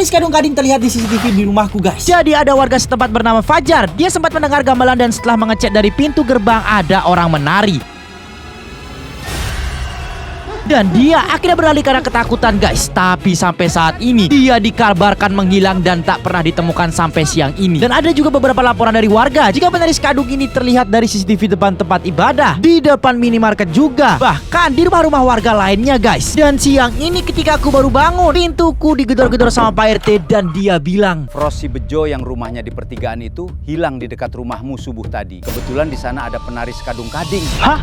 Penaris kadung kading terlihat di CCTV di rumahku, guys. Jadi ada warga setempat bernama Fajar. Dia sempat mendengar gamelan dan setelah mengecek dari pintu gerbang ada orang menari. Dan dia akhirnya beralih karena ketakutan, guys. Tapi sampai saat ini dia dikabarkan menghilang dan tak pernah ditemukan sampai siang ini. Dan ada juga beberapa laporan dari warga jika penaris kadung ini terlihat dari CCTV depan tempat ibadah, di depan minimarket juga, bahkan di rumah-rumah warga lainnya, guys. Dan siang ini ketika aku baru bangun, pintuku digedor-gedor sama Pak RT dan dia bilang, Frost si Bejo yang rumahnya di pertigaan itu hilang di dekat rumahmu subuh tadi. Kebetulan di sana ada penaris kadung kading. Hah?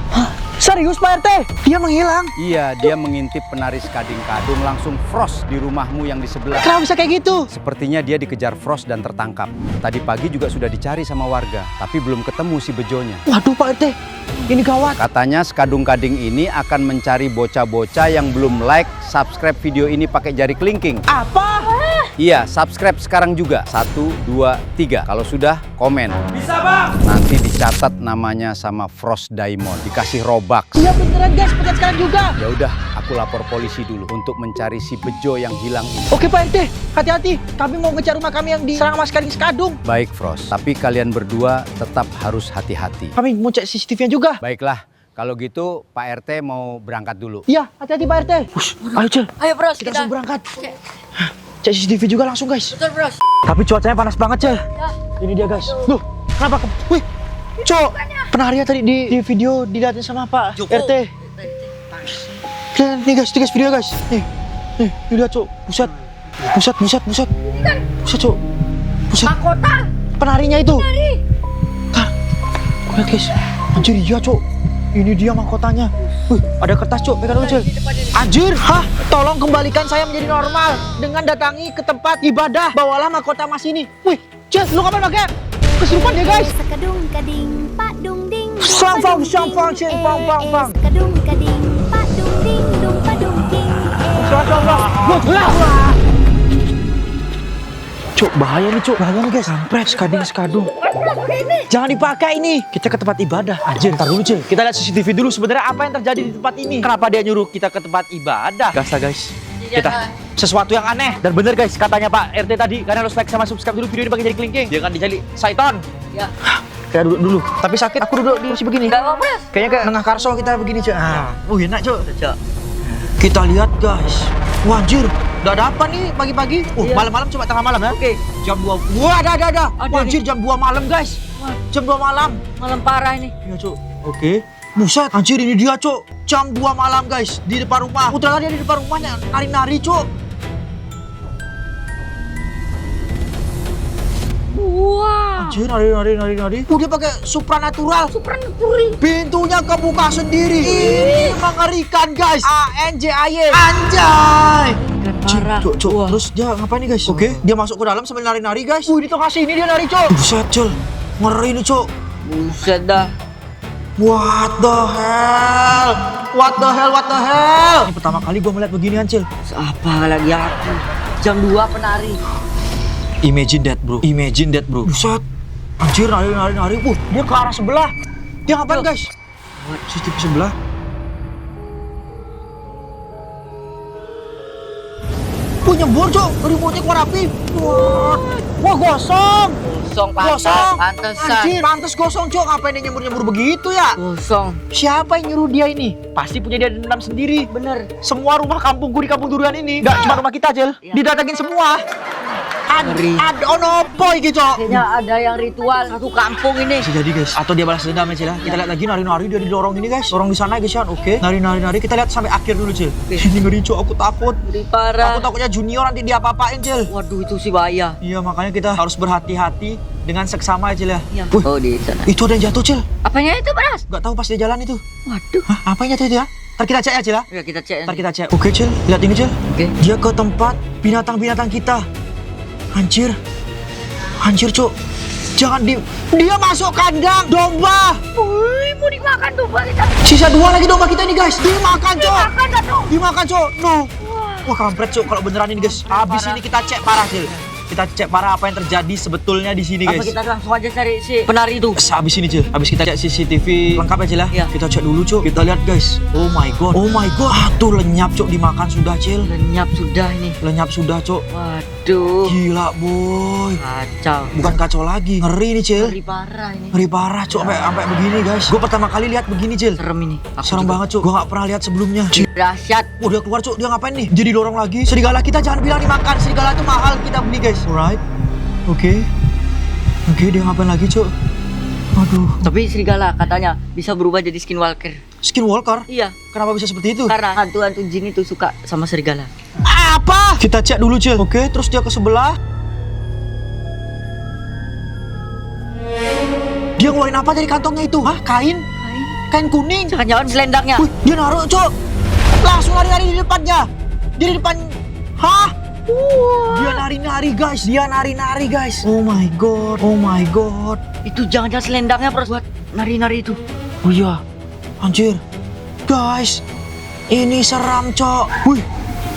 Serius Pak RT? Dia menghilang? Iya, dia mengintip penaris kading-kadung langsung Frost di rumahmu yang di sebelah. Kenapa bisa kayak gitu? Sepertinya dia dikejar Frost dan tertangkap. Tadi pagi juga sudah dicari sama warga, tapi belum ketemu si Bejonya. Waduh Pak RT, ini gawat. Katanya sekadung kading ini akan mencari bocah-bocah yang belum like, subscribe video ini pakai jari kelingking. Apa? Iya, subscribe sekarang juga. 1, 2, 3. Kalau sudah, komen. Bisa Bang? Nanti dicatat namanya sama Frost Diamond, dikasih Robux. Iya beneran guys, pencet sekarang juga. Ya udah, aku lapor polisi dulu untuk mencari si Bejo yang hilang ini. Oke Pak RT, hati-hati. Kami mau ngejar rumah kami yang diserang Mas Kading Sekadung. Baik, Frost. Tapi kalian berdua tetap harus hati-hati. Kami mau cek CCTV-nya juga. Baiklah, kalau gitu Pak RT mau berangkat dulu. Iya, hati-hati Pak RT. Ayo Cel, Ayo bros, kita langsung berangkat. Cek. Cek CCTV juga langsung guys. Betul bros. Tapi cuacanya panas banget Cel. Ya. Ini dia guys. Loh, kenapa? Wih, Cok. Penarinya tadi di video dilihatin sama Pak RT. Nih guys, video guys. Nih, lihat Cok. Buset, buset Cok. Buset. Mahkota. Penarinya itu. Penari. Kak, lihat guys. Anjir iya Cok. Ini dia mahkotanya. Wih, ada kertas Cok, pegang dulu Cel. Anjir, hah? Tolong kembalikan saya menjadi normal dengan datangi ke tempat ibadah. Bawalah mahkota Mas ini. Wih, Cel, lu ngapain pakai? Kesurupan dia guys. Sekadung kading pak dung ding. Sampang, Cel, pang. Sekadung kading pak dung ding dung pak dung ding. Wah. Cok, bahaya nih Cok. Bahaya nih guys. Kampret, sekadung. Jangan dipakai ini. Kita ke tempat ibadah. Anjir, ntar dulu Cil. Kita lihat CCTV dulu sebenarnya apa yang terjadi di tempat ini. Kenapa dia nyuruh kita ke tempat ibadah? Gas lah guys. Kita sesuatu yang aneh. Dan bener guys, katanya Pak RT tadi. Karena harus like sama subscribe dulu video ini pakai jari kelingking. Dia kan dijali Saiton. Ya. Kita duduk dulu. Tapi sakit, aku duduk di kursi begini. Enggak apa-apa. Kayaknya kayak nengah karso kita begini Cok. Enak Cok. Kita lihat guys. Wah anjir, udah ada apa nih pagi-pagi? Malam-malam coba tengah malam ya. Oke. Jam 2. Wah, ada. Wah, anjir jam 2 malam guys. Wah. Jam 2 malam. Malam parah ini. Iya, Cok. Oke. Buset, anjir ini dia, Cok. Jam 2 malam guys, di depan rumah. Putra dia di depan rumahnya nari-nari, Cok. Wah. Anjir, nari. Dia pakai supranatural. Pintunya kebuka sendiri. Ini mengerikan guys. ANJAY. Anjay. Parah. Cok. Terus dia ngapain nih guys? Oke. Dia masuk ke dalam sambil nari-nari guys. Di tengah sini dia nari, Cok. Buset, Cok. Ngeri nih, Cok. Buset dah. What the hell? Ini pertama kali gua melihat beginian, Cil. Apa lagi aku? Jam 2 penari. Imagine that, bro. Buset. Anjir, nari. Dia ke arah sebelah. Dia ngapain, guys? CCTV sebelah. Nyembur, Cok. Remote-nya keluar api. Wah, gosong. Pantesan. Anjir, pantes gosong, Cok. Ngapain dia nyembur begitu ya? Kosong. Siapa yang nyuruh dia ini? Pasti punya dia dendam sendiri. Bener. Semua rumah kampungku di Kampung Durian ini, nggak cuma rumah kita, Cil. Iya. Didatangin semua. Ngeri. Ada onopo iki, Cok. Kayaknya ada yang ritual satu kampung ini. Bisa jadi, guys. Atau dia balas dendam ya, Cil. Kita lihat lagi nari-nari dia didorong ini, guys. Dorong di sana, guys, ya. Oke. Nari. Kita lihat sampai akhir dulu, Cil. Ini ngeri, Cok. Aku takut. Ngeri parah. Aku takutnya Junior nanti dia apa-apain, Cil. Waduh, itu sih bahaya. Iya, makanya kita harus berhati-hati dengan seksama ya, Cil ya. Iya. Wih, Oh, di sana. itu ada yang jatuh, Cil. Apanya itu, Bras? Nggak tahu pas dia jalan itu. Waduh. Hah, apa yang jatuh itu ya? Ntar kita cek ya, Cil ya. Ya kita cek. Ntar kita cek. Oke, Cil. Lihat ini, Cil. Oke. Dia ke tempat binatang-binatang kita. Anjir, Cok. Jangan dia masuk kandang domba. Wih, mau dimakan domba kita. Sisa 2 lagi domba kita ini, guys. Dimakan, Cok. Dimakan, Cok. No. Wah, kampret, Cok. Kalau beneran ini, guys. Habis Parah. ini kita cek parah, Cil. Kita cek parah apa yang terjadi sebetulnya di sini, Apa guys. kita langsung aja cari si penari itu? Habis ini, Cil. Habis kita cek CCTV lengkap ya, Cil ya. Iya. Kita cek dulu, Cok. Kita lihat, guys. Oh my god. Tuh lenyap, Cok. Dimakan sudah, Cil. Lenyap sudah ini. Lenyap sudah, Cok. Waduh. Waduh. Gila boy. Kacau. Bukan kacau lagi. Ngeri nih Cil. Ngeri parah ini. Ngeri parah Cuk, sampai begini guys. Gue pertama kali lihat begini Cil. Serem ini. Serem banget Cuk. Gue gak pernah lihat sebelumnya. Dahsyat. Oh dia keluar Cuk, dia ngapain nih? Jadi dorong lagi. Serigala kita jangan bilang dimakan. Serigala itu mahal kita beli guys. Alright. Oke, dia ngapain lagi Cuk? Aduh. Tapi serigala katanya bisa berubah jadi skinwalker. Skinwalker? Iya. Kenapa bisa seperti itu? Karena hantu-hantu jin itu suka sama serigala. Apa? Kita cek dulu Cil. Oke, terus dia ke sebelah. Dia ngeluarin apa dari kantongnya itu? Hah? Kain? Kain kuning? Jangan-jangan selendangnya. Wih, dia naruh Cuk. Langsung lari-lari di depannya. Dia di depan. Hah? Dia nari-nari guys. Dia nari-nari guys. Oh my god. Oh my god. Itu jangan-jangan selendangnya Bros buat nari-nari itu. Oh iya. Anjir. Guys. Ini seram Cok. Wih.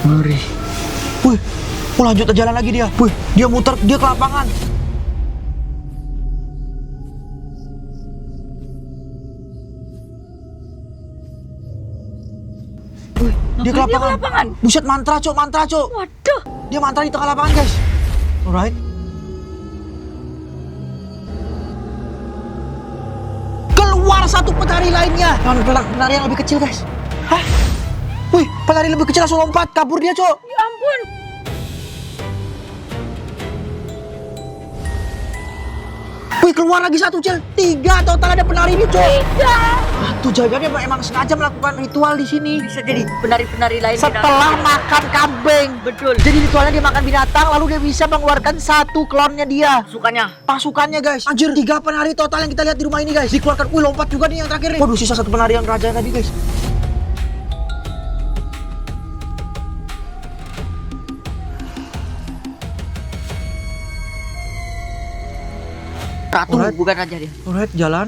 Ngeri. Wih. Oh, lanjut jalan lagi dia. Wih, dia muter, dia ke lapangan. Wih, Dia ke lapangan. Buset, mantra Cok, mantra Cok. Waduh. Dia mantra di tengah lapangan guys. Alright. Keluar satu penari lainnya. Penari yang lebih kecil guys. Hah? Wih, penari lebih kecil langsung lompat, kabur dia Cok. Ya ampun. Wih, keluar lagi satu Cil. 3 total ada penari ini Cok. 3. Tuh jawabannya emang sengaja melakukan ritual di sini. Bisa jadi penari-penari lain. Setelah makan kambing. Betul. Jadi ritualnya dia makan binatang, lalu dia bisa mengeluarkan satu klonnya dia. Sukanya. Pasukannya guys. Anjir, 3 penari total yang kita lihat di rumah ini guys. Dikeluarkan. Wih, lompat juga nih yang terakhir nih. Waduh, sisa satu penari yang raja tadi guys. Ratu Alright. bukan raja dia. Alright, jalan.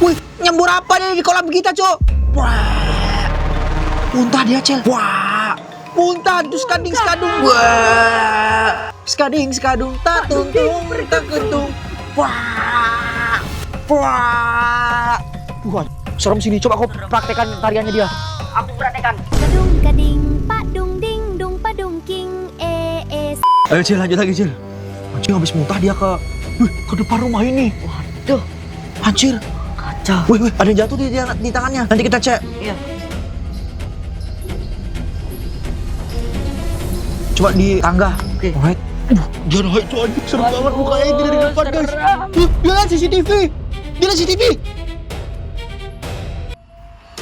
Wih, nyembur apa nih di kolam kita, Cok? Wah. Muntah dia, Cel. Wah. Muntah itu skading-skadung. Wah. Skading-skadung tak tuntung, tak kentung. Wah. Wah. Wah, serem sini. Coba kau praktekkan tariannya dia. Aku praktekkan. Kadung kading pak dung ding dung padung king Ayo, Cil, lanjut lagi, Cil. Anjir, habis muntah dia ke depan rumah ini. Waduh. Anjir. Kacau. Wih, ada yang jatuh di tangannya. Nanti kita cek. Iya. Coba di tangga. Oke. Alright. Dia naik tuh, anjir. Serem banget mukanya ini dari depan, guys. Serem. Dia lihat CCTV. Dia lihat CCTV.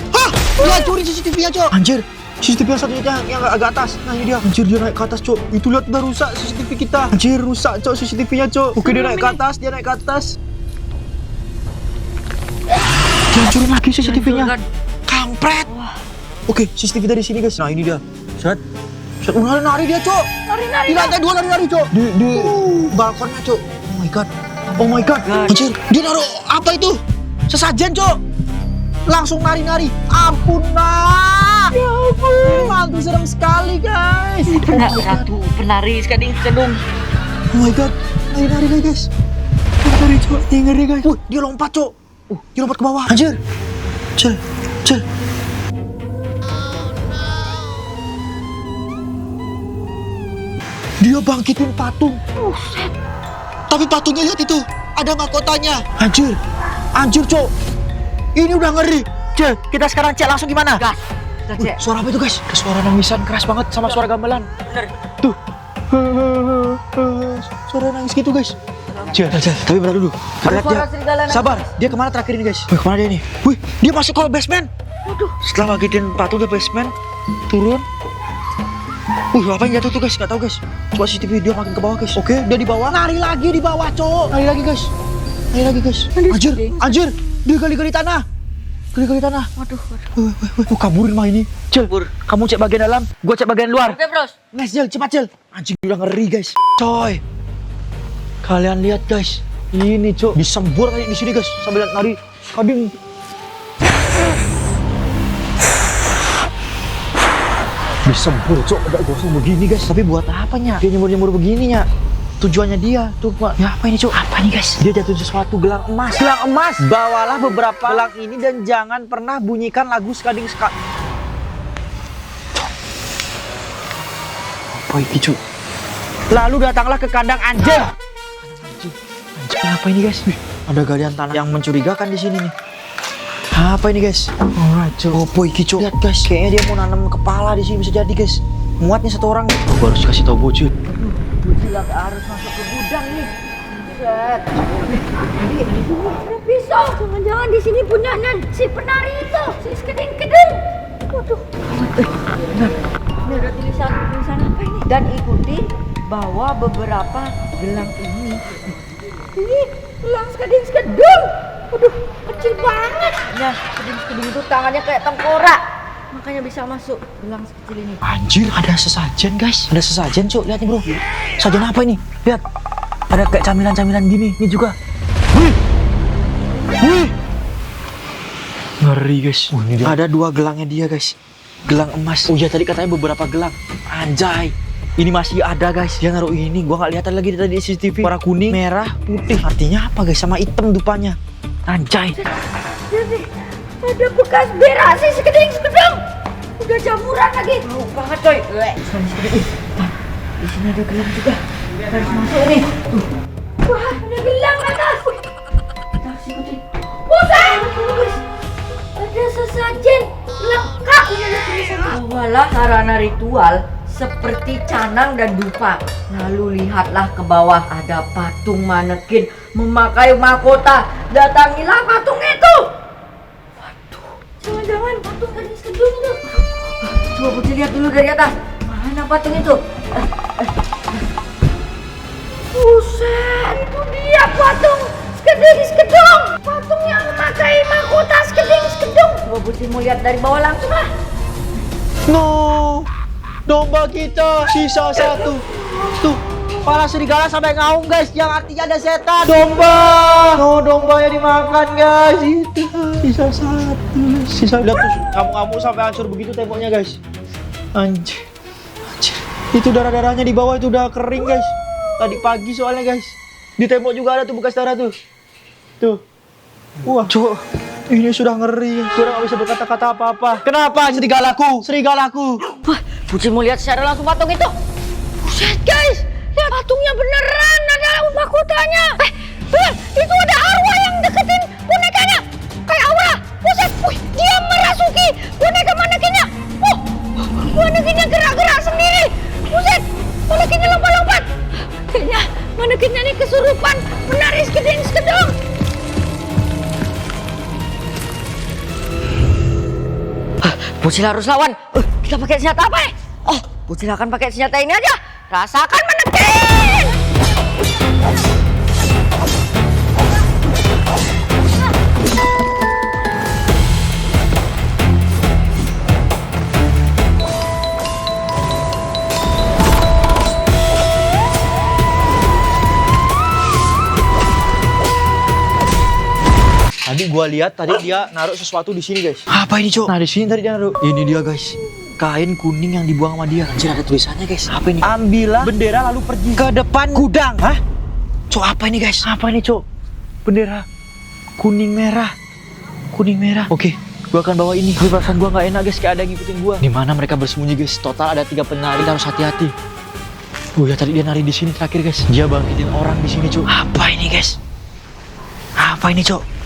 Hah? Dia curi CCTV-nya, Cok. Anjir. CCTV yang satunya yang agak atas. Nah, ini dia. Anjir, dia naik ke atas, Cok. Itu lihat udah rusak CCTV kita. Anjir, rusak, Cok, CCTV-nya, Cok. Oke, dia naik ke atas. Dia naik ke atas. Dia hancurin lagi CCTV-nya. Kampret. Oke, CCTV dari sini, guys. Nah, ini dia. Set. Set. Nari dia, Cok. Nari-nari. Di lantai 2 nari-nari, Cok. Di balkonnya, Cok. Oh my god. Oh my god. Anjir, dia naruh apa itu? Sesajen, Cok. Langsung nari-nari. Ampun, nah. Ya ampun. Mantu serem sekali, guys. Ratu penari skading-skadung. Oh my god. Nari-nari, guys. Nari, Cok. Dia ngeri, guys. Dia lompat, Cok. Dia lompat ke bawah. Anjir. Cil. Dia bangkitin patung. Tapi patungnya lihat itu, ada mahkotanya. Anjir, Cok. Ini udah ngeri. Cil, kita sekarang cek langsung gimana? Gas. Kita cek. Suara apa itu, guys? Suara nangisan keras banget sama suara gamelan. Bener. Tuh. Suara nangis gitu, guys. Cil, tapi bentar dulu. Lihat Suara dia. serigala nangis. Sabar, dia kemana terakhir ini, guys? Wih, kemana dia ini? Wih, dia masuk ke basement. Waduh. Setelah bangkitin patung ke basement, turun. Wih, apa yang jatuh tuh, guys? Gak tau, guys. Coba CCTV dia makin ke bawah, guys. Oke, dia di bawah. Nari lagi di bawah, Cok. Nari lagi, guys. Anjir. Dia gali-gali tanah. Waduh. Wih, kaburin mah ini. Cil, Kabur. kamu cek bagian dalam, gua cek bagian luar. Oke, Bros. Nice, Cil, cepat, Cil. Anjing, udah ngeri, guys. Coy. Kalian lihat, guys. Ini, Cok. Disembur tadi di sini, guys. Sambil lihat nari skading. Disembur, Cok. Ada gosong begini, guys. Tapi buat apanya? Dia nyembur-nyembur begininya. tujuannya dia tuh Pak. Ya apa ini Cok? Apa nih guys? Dia jatuh sesuatu gelang emas. Gelang emas. Bawalah beberapa gelang ini dan jangan pernah bunyikan lagu Skading Ska. Apa ini Cok? Lalu datanglah ke kandang anjing. Anjing apa ini guys? Wih, ada galian tanah yang mencurigakan di sini nih. Apa ini guys? Alright Cok. Apa ini Cok? Lihat guys, kayaknya dia mau nanam kepala di sini, bisa jadi guys. Muat nih satu orang. Gue harus kasih tau bocil. Bocil harus masuk ke gudang nih. Set. Ada pisau. Jangan-jangan di sini punya si penari itu, si Skeding Kedung. Waduh. Ini ada tulisan apa ini? Dan ikuti bawa beberapa gelang ini. Ini gelang Skeding Kedung. Waduh, kecil banget. Nah, Skeding itu tangannya kayak tengkorak. Makanya bisa masuk gelang sekecil ini. Anjir, ada sesajen guys. Ada sesajen Cok, lihat nih bro. Sajen apa ini? Lihat. Ada kayak camilan-camilan gini. Ini juga. Wih. Wih. Ngeri guys. Ini dia. Ada 2 gelangnya dia guys. Gelang emas. Oh iya tadi katanya beberapa gelang. Anjay. Ini masih ada guys. Dia naruh ini. Gua nggak lihat lagi tadi di CCTV. Warna kuning, merah, putih. Artinya apa guys? Sama hitam dupanya. Anjay. Jadi ada bekas berak si Skeding Kedung. Udah jamuran lagi. Bau banget coy. Di sini ada gelang juga. Harus masuk nih. Wah, ada gelang atas. Kita harus ikutin. Buset! Ada sesajen lengkap. Ini ada tulisan. Bawalah sarana ritual seperti canang dan dupa. Lalu lihatlah ke bawah, ada patung manekin memakai mahkota. Datangilah patung itu. Waduh, Jangan-jangan patung Skeding Kedung itu. coba Bocil lihat dulu dari atas. Mana patung itu? Buset, itu dia patung Skeding Kedung. Patung yang memakai mahkota Skeding Kedung. Coba Bocil mau lihat dari bawah langsung lah. No, domba kita sisa 1. Tuh, para serigala sampai ngaung guys, yang artinya ada setan. Domba, no dombanya dimakan guys. Itu sisa 1. Sisa lihat tuh, kamu sampai hancur begitu temboknya guys. Anjir, anjir. Itu darah-darahnya di bawah itu udah kering guys. Tadi pagi soalnya guys. Di tembok juga ada tuh bekas darah tuh. Tuh. Wah, Cok. Ini sudah ngeri. Gue gak bisa berkata-kata apa-apa. Kenapa serigalaku? Serigalaku. Wah, Bocil mau lihat secara langsung patung itu. Buset guys, lihat patungnya beneran ada mahkotanya. Itu ada arwah yang deketin bonekanya. Kayak aura. Buset, wih, dia merasuki boneka manekinnya. Manekinnya gerak-gerak sendiri. Buset, manekinnya lompat-lompat. Kayaknya manekinnya ini kesurupan menari Skeding Kedung. Bocil harus lawan. Kita pakai senjata apa ya? Oh, Bocil akan pakai senjata ini aja. Rasakan manekin. Tadi gua lihat dia naruh sesuatu di sini guys. Apa ini Cok? Nah di sini tadi dia naruh. Ini dia guys. Kain kuning yang dibuang sama dia. Anjir ada tulisannya guys. Apa ini? Ambillah bendera lalu pergi ke depan gudang. Hah? Cok apa ini guys? Apa ini Cok? Bendera kuning merah. Kuning merah. Oke. Gua akan bawa ini. Tapi perasaan gua nggak enak guys, kayak ada yang ngikutin gua. Di mana mereka bersembunyi guys? Total ada 3 penari, kita harus hati-hati. Ya tadi dia nari di sini terakhir guys. Dia bangkitin orang di sini Cok. Apa ini guys? Apa ini Cok?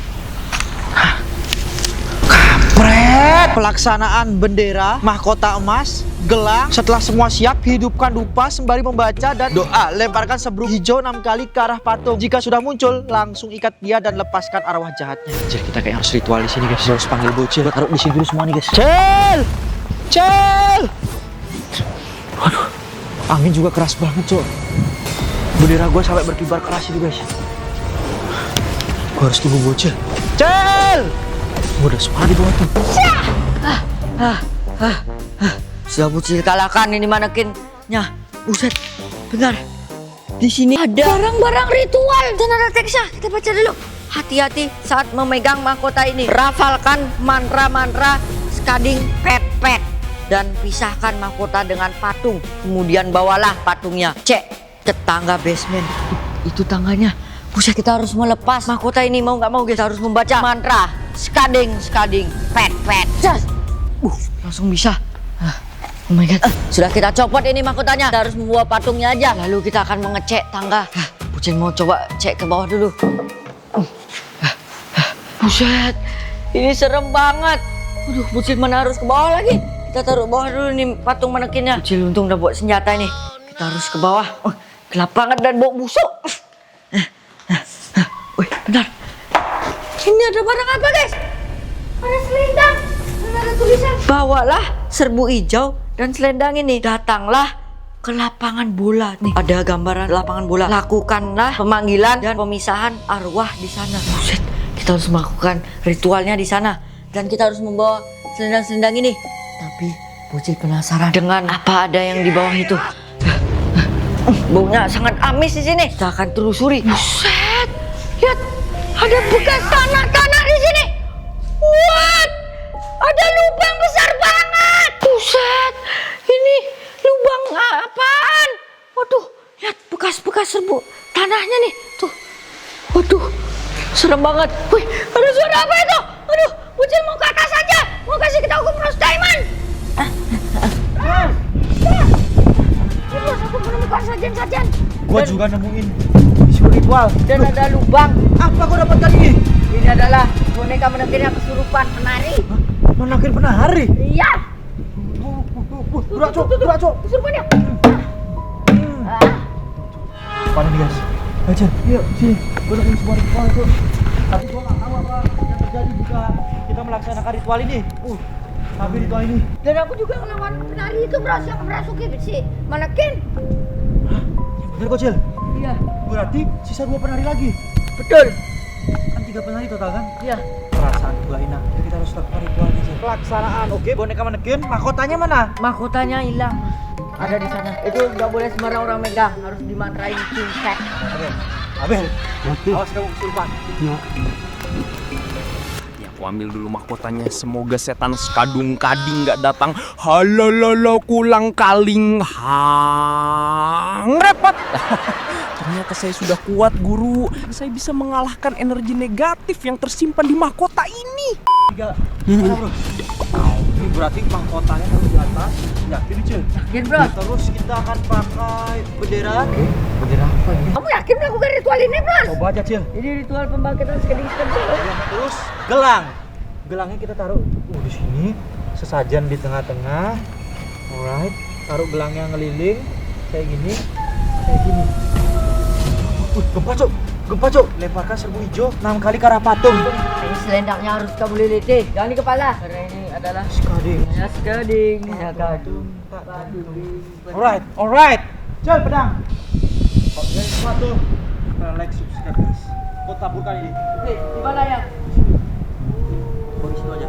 Kampret! Pelaksanaan bendera, mahkota emas, gelang. Setelah semua siap, hidupkan dupa sembari membaca dan doa. Lemparkan sebruk hijau 6 kali ke arah patung. Jika sudah muncul, langsung ikat dia dan lepaskan arwah jahatnya. Anjir, kita kayak harus ritual di sini guys. Harus panggil Bocil. Taruh di sini dulu semua nih guys. Cel! Cel! Aduh, angin juga keras banget Cok. Bendera gue sampai berkibar keras itu guys. Gue harus tunggu Bocil. Cel! Udah suara di bawah tuh. Sudah Bocil kalahkan ini manekinnya. Buset, benar. Di sini ada Barang-barang ritual. dan ada teksnya. Kita baca dulu. Hati-hati saat memegang mahkota ini. Rafalkan mantra-mantra Skading Pet dan pisahkan mahkota dengan patung. Kemudian bawalah patungnya. Cek. ke tangga basement. Itu tangganya. Buset, kita harus melepas mahkota ini, mau nggak mau kita harus membaca mantra skading skading pet pet. Jas. Langsung bisa. Oh my god. Sudah kita copot ini mahkotanya. Kita harus membawa patungnya aja. Lalu kita akan mengecek tangga. Bucin mau coba cek ke bawah dulu. Buset, ini serem banget. Aduh, Bucin mana harus ke bawah lagi. Kita taruh bawah dulu nih patung manekinnya. Bucin untung udah bawa senjata ini. Kita harus ke bawah. Gelap banget dan bau busuk. Wih, benar. Ini ada barang apa, guys? Ada selendang dan ada tulisan. Bawalah serbu hijau dan selendang ini. Datanglah ke lapangan bola. Nih, ada gambaran lapangan bola. Lakukanlah pemanggilan dan pemisahan arwah di sana. Buset, kita harus melakukan ritualnya di sana. Dan kita harus membawa selendang-selendang ini. Tapi Bocil penasaran dengan apa ada yang di bawah itu. Baunya sangat amis di sini. Kita akan telusuri. Buset, lihat ada bekas tanah-tanah di sini. What? Ada lubang besar banget. Buset, ini lubang apaan? Waduh, lihat bekas-bekas serbu tanahnya nih. Tuh, waduh, serem banget. Wih, ada suara apa itu? Aduh, Bucil mau ke atas aja. Mau kasih tahu ke Bros Diamond. Bos, aku menemukan sajian-sajian. Gua juga nemuin isu ritual. Dan ada lubang. Apa kau dapatkan ini? Ini adalah boneka menekin yang kesurupan penari. Menakin penari. Iya. Gerak, Cok. Gerak, Cok. Kesurupannya. Mana nih, guys? Aja, yuk sini. Gua nemuin semua ritual, Cok. Tapi gua nggak tahu apa yang terjadi jika kita melaksanakan ritual ini. Tapi ritual ini. Dan aku juga ngelawan penari itu berhasil merasuki si manekin. Bener kok, Cil? Iya. Berarti sisa 2 penari lagi. Betul. Kan 3 penari total kan? Iya. Perasaan gua enak. Jadi kita harus lakukan ritualnya, Cil. Pelaksanaan. Oke, boneka manekin. Mahkotanya mana? Mahkotanya hilang. Ada di sana. Itu nggak boleh sembarang orang megang. Harus dimantrain cincet. Abel. Awas kamu kesurupan. Ya, aku ambil dulu mahkotanya. Semoga setan skadung kading nggak datang. Halalala kulang kaling hang repot. Ternyata saya sudah kuat, guru. Saya bisa mengalahkan energi negatif yang tersimpan di mahkota ini. 3. Mana, bro? Ini berarti mahkotanya harus di atas. Yakin, Cil? Yakin, bro? Terus kita akan pakai bendera. Oke, bendera apa ini? Kamu yakin melakukan ritual ini, Bros? Coba aja, Cil. Ini ritual pembangkitan skading-skading. Terus gelang. Gelangnya kita taruh di sini. Sesajen di tengah-tengah. Alright. Taruh gelangnya ngeliling kayak gini. Kayak gini. Gempa, Cok. Gempa, Cok. Lemparkan serbu hijau 6 kali ke arah patung. Ini selendangnya harus kamu liliti. Jangan di kepala. Karena ini adalah Skading. ya skading. Ya kan. Alright. Cel, pedang. Kok dari sepatu. Like, subscribe, guys. Kau taburkan ini. Oke, di mana ya? Kau di situ aja.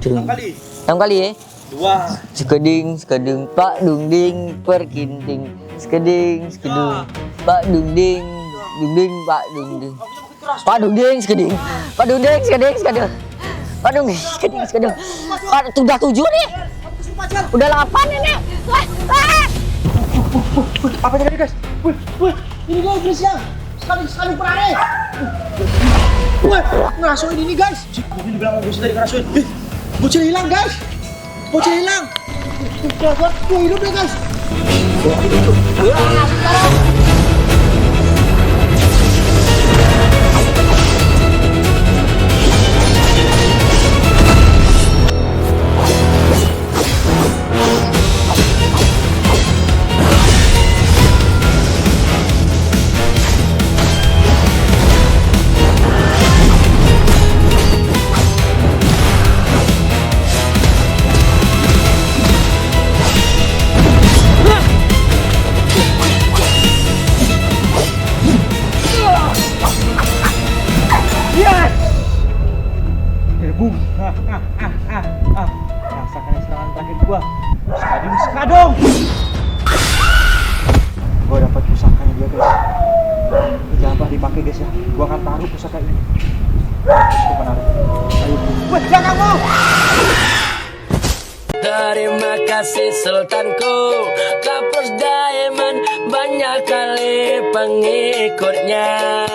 1, 6 kali. 6 kali ya? 2. Skeding, skeding, Pak Dungding, perkinting. Skeding, skeding, Pak Dungding, dungding, Pak Dungding. Pak Dungding, skeding, Pak Dungding, skeding, skeding. Pak Dungding, skeding, skeding. Pak, udah 7 nih. Udah 8 ini. Apa yang terjadi, guys? Wih, ini guys, Krisya. Sekali penari. Wih, ngerasuin ini, guys. Ini dibilang Bocil tadi ngerasuin. Bocil hilang, guys. Bocil hilang. Tuh, hidup deh, guys. Rasakan serangan terakhir gua. Skadung. Gua dapat pusakanya dia, guys. Jangan dipakai, guys ya. Gua akan taruh pusaka ini. Coba naruh. Ayo. Wih, jangan kamu. Terima kasih Sultanku, Kapus Diamond banyak kali pengikutnya.